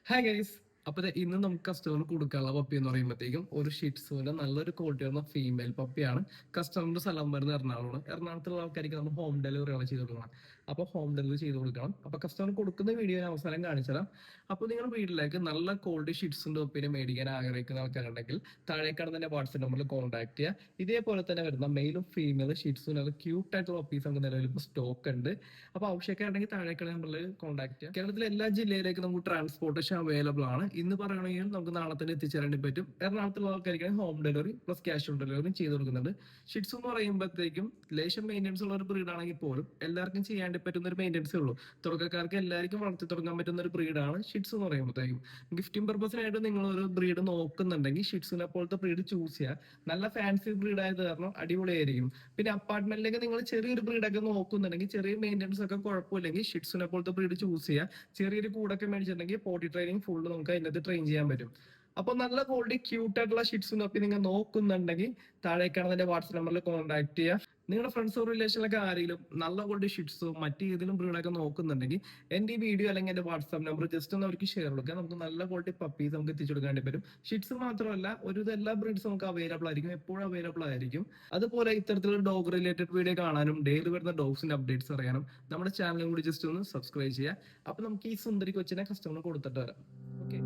Hi guys. അപ്പൊ ഇന്ന് നമുക്ക് കസ്റ്റമറിന് കൊടുക്കാനുള്ള പപ്പി എന്ന് പറയുമ്പോഴത്തേക്കും ഒരു ഷിറ്റ്സുവിന്റെ നല്ലൊരു ക്വാളിറ്റി വരുന്ന ഫീമെയിൽ പപ്പിയാണ്. കസ്റ്റമറിന്റെ സ്ഥലം വരുന്ന എറണാകുളമാണ്. എറണാകുളത്തുള്ള ആൾക്കാർക്ക് നമ്മൾ ഹോം ഡെലിവറിയാണ് ചെയ്ത് കൊടുക്കണം. അപ്പോൾ ഹോം ഡെലിവറി ചെയ്ത് കൊടുക്കണം. അപ്പൊ കസ്റ്റമർ കൊടുക്കുന്ന വീഡിയോ അവസാനം കാണിച്ചുതരാം. അപ്പോൾ നിങ്ങളുടെ വീട്ടിലേക്ക് നല്ല ക്വാളിറ്റി ഷിറ്റ്സിന്റെ പപ്പിനെ മേടിക്കാൻ ആഗ്രഹിക്കുന്ന ആൾക്കാരുണ്ടെങ്കിൽ താഴേക്കാണ് തന്നെ വാട്സ്ആപ്പ് നമ്പറിൽ കോൺടാക്ട് ചെയ്യുക. ഇതേപോലെ തന്നെ വരുന്ന മെയിലും ഫീമെയിലും ഷിറ്റ്സും നല്ല ക്യൂട്ട് ആയിട്ടുള്ള പപ്പീസ് നമുക്ക് നിലവിൽ ഇപ്പോൾ സ്റ്റോക്ക് ഉണ്ട്. അപ്പോൾ ആവശ്യക്കാരുണ്ടെങ്കിൽ താഴേക്കാണ് നമ്പറിൽ കോൺടാക്ട് ചെയ്യുക. കേരളത്തിലെ എല്ലാ ജില്ലയിലേക്കും നമുക്ക് ട്രാൻസ്പോർട്ടേഷൻ അവൈലബിൾ ആണ്. ഇന്ന് പറയുകയാണെങ്കിൽ നമുക്ക് നാളെ തന്നെ എത്തിച്ചേരാൻ പറ്റും. എറണാകുളത്തുള്ള ആൾക്കാർക്ക് home delivery plus cash on delivery ചെയ്ത് കൊടുക്കുന്നുണ്ട്. ഷിറ്റ്സ് എന്ന് പറയുമ്പോഴത്തേക്കും ലേശം മെയിൻ്റെനൻസ് ഉള്ള ഒരു ബ്രീഡ് ആണെങ്കിൽ പോലും എല്ലാവർക്കും ചെയ്യാൻ പറ്റുന്ന ഒരു മെയിൻ്റെനൻസേ ഉള്ളൂ. തുടക്കക്കാർക്ക് എല്ലാവർക്കും വളർത്തി തുടങ്ങാൻ പറ്റുന്ന ഒരു ബ്രീഡാണ് ഷിറ്റ്സ് എന്ന് പറയുമ്പോഴത്തേക്കും. ഗിഫ്റ്റിംഗ് പർപ്പസിനായിട്ട് നിങ്ങൾ ഒരു ബ്രീഡ് നോക്കുന്നുണ്ടെങ്കിൽ ഷിറ്റ്സിനെ പോലത്തെ ബ്രീഡ് ചൂസ് ചെയ്യുക. നല്ല ഫാൻസി ബ്രീഡ് ആയത് കാരണം അടിപൊളിയായിരിക്കും. പിന്നെ അപ്പാർട്ട്മെന്റിലേക്ക് നിങ്ങൾ ചെറിയൊരു ബ്രീഡൊക്കെ നോക്കുന്നുണ്ടെങ്കിൽ ചെറിയ മെയിൻ്റെനൻസ് ഒക്കെ കുഴപ്പമില്ലെങ്കിൽ ഷിറ്റ്സിനെ പോലത്തെ ബ്രീഡ് ചൂസ് ചെയ്യുക. ചെറിയൊരു കൂടൊക്കെ മേടിച്ചിട്ടുണ്ടെങ്കിൽ പോട്ടി ട്രെയിനിങ് ഫുള്ള് നമുക്ക് അതിനകത്ത് ട്രെയിൻ ചെയ്യാൻ പറ്റും. അപ്പൊ നല്ല ക്വാളിറ്റി ക്യൂട്ട് ആയിട്ടുള്ള ഷിറ്റ്സിനൊക്കെ നിങ്ങൾ നോക്കുന്നുണ്ടെങ്കിൽ താഴേക്കാണ് വാട്സ്ആപ്പ് നമ്പറിൽ കോൺടാക്ട് ചെയ്യുക. നിങ്ങളുടെ ഫ്രണ്ട്സോ റിലേഷനിലൊക്കെ ആരെങ്കിലും നല്ല ക്വാളിറ്റി ഷിറ്റ്സോ മറ്റേതെങ്കിലും ബ്രീഡൊക്കെ നോക്കുന്നുണ്ടെങ്കിൽ എന്റെ ഈ വീഡിയോ അല്ലെങ്കിൽ എന്റെ വാട്സ്ആപ്പ് നമ്പർ ജസ്റ്റ് ഒന്ന് അവർക്ക് ഷെയർ കൊടുക്കുക. നമുക്ക് നല്ല ക്വാളിറ്റി പപ്പീസ് നമുക്ക് എത്തിച്ചു കൊടുക്കാൻ പറ്റും. ഷിറ്റ്സ് മാത്രമല്ല ഒരു എല്ലാ ബ്രീഡ്സും നമുക്ക് അവൈലബിൾ ആയിരിക്കും, എപ്പോഴും അവൈലബിൾ ആയിരിക്കും. അതുപോലെ ഇത്തരത്തിലുള്ള ഡോഗ് റിലേറ്റഡ് വീഡിയോ കാണാനും ഡെയിലി വരുന്ന ഡോഗ്സിന്റെ അപ്ഡേറ്റ്സ് അറിയാനും നമ്മുടെ ചാനലും കൂടി ജസ്റ്റ് ഒന്ന് സബ്സ്ക്രൈബ് ചെയ്യുക. അപ്പൊ നമുക്ക് ഈ സുന്ദരി കൊച്ചിനെ കസ്റ്റമർ കൊടുത്തിട്ട് വരാം. ഓക്കെ.